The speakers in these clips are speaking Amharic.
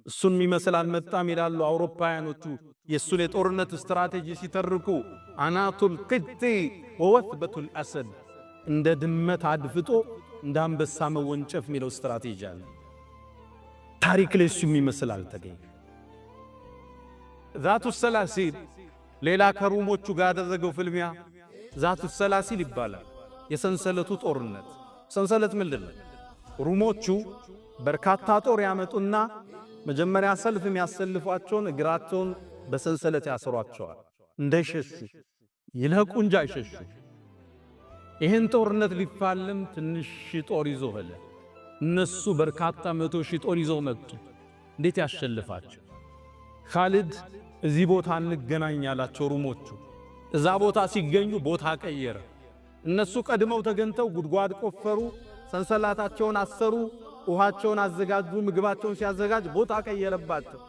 እሱን የሚመስል አልመጣም ይላሉ አውሮፓውያኖቹ። የእሱን የጦርነት ስትራቴጂ ሲተርኩ አናቱል ቅጢ ወወትበቱል አሰድ፣ እንደ ድመት አድፍጦ እንደ አንበሳ መወንጨፍ የሚለው ስትራቴጂ አለ። ታሪክ ላይ እሱ የሚመስል አልተገኘ። ዛቱ ሰላሲል ሌላ ከሩሞቹ ጋር ያደረገው ፍልሚያ ዛቱ ሰላሲል ይባላል። የሰንሰለቱ ጦርነት። ሰንሰለት ምንድን ነው? ሩሞቹ በርካታ ጦር ያመጡና መጀመሪያ ሰልፍ የሚያሰልፏቸውን እግራቸውን በሰንሰለት ያስሯቸዋል እንዳይሸሹ፣ ይልቁ እንጂ አይሸሹ። ይህን ጦርነት ሊፋለም ትንሽ ጦር ይዞ ሄደ። እነሱ በርካታ 100 ሺህ ጦር ይዘው መጡ። እንዴት ያሸልፋቸው? ኻሊድ እዚህ ቦታ እንገናኝ ያላቸው ሩሞቹ እዛ ቦታ ሲገኙ ቦታ ቀየረ። እነሱ ቀድመው ተገንተው ጉድጓድ ቆፈሩ፣ ሰንሰላታቸውን አሰሩ፣ ውሃቸውን አዘጋጁ። ምግባቸውን ሲያዘጋጅ ቦታ ቀየረባቸው።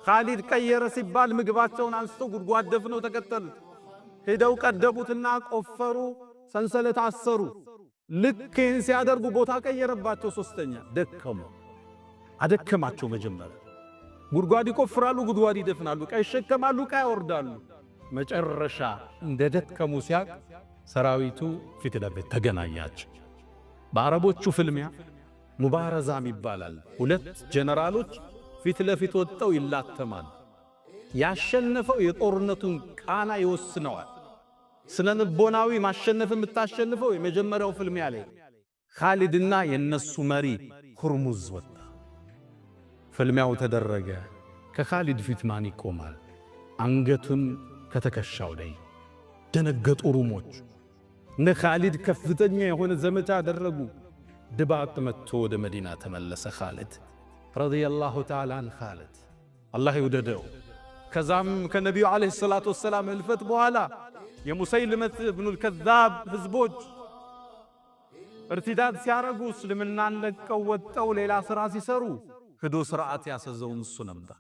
ኻሊድ ቀየረ ሲባል ምግባቸውን አንስተው ጉድጓድ ደፍነው ተከተሉት። ሄደው ቀደቡትና ቆፈሩ፣ ሰንሰለት አሰሩ። ልክ ይህን ሲያደርጉ ቦታ ቀየረባቸው። ሶስተኛ ደከሙ፣ አደከማቸው። መጀመሪያ ጉድጓድ ይቆፍራሉ፣ ጉድጓድ ይደፍናሉ፣ ዕቃ ይሸከማሉ፣ ዕቃ ያወርዳሉ። መጨረሻ እንደደከሙ ሲያቅ ሰራዊቱ ፊት ለፊት ተገናኛቸው። በአረቦቹ ፍልሚያ ሙባረዛም ይባላል። ሁለት ጀነራሎች ፊት ለፊት ወጥተው ይላተማል። ያሸነፈው የጦርነቱን ቃና ይወስነዋል። ስነ ልቦናዊ ማሸነፍ የምታሸንፈው የመጀመሪያው ፍልሚያ ላይ ኻሊድና የነሱ መሪ ሁርሙዝ ወጣ። ፍልሚያው ተደረገ። ከኻሊድ ፊት ማን ይቆማል? አንገቱን ከተከሻው ላይ ደነገጡ ሩሞች። እነ ኻሊድ ከፍተኛ የሆነ ዘመቻ አደረጉ። ድባቅ መጥቶ ወደ መዲና ተመለሰ። ኻሊድ ረዲየላሁ ተዓላ አን ኻሊድ አላህ ይውደደው። ከዛም ከነቢዩ ዓለይሂ ሰላቱ ወሰላም ህልፈት በኋላ የሙሰይልመት ኢብኑል ከዛብ ህዝቦች እርቲዳድ ሲያረጉ እስልምናን ለቀው ወጠው ሌላ ሥራ ሲሰሩ ሂዶ ሥርዓት ያሰዘውን እሱ ነበር።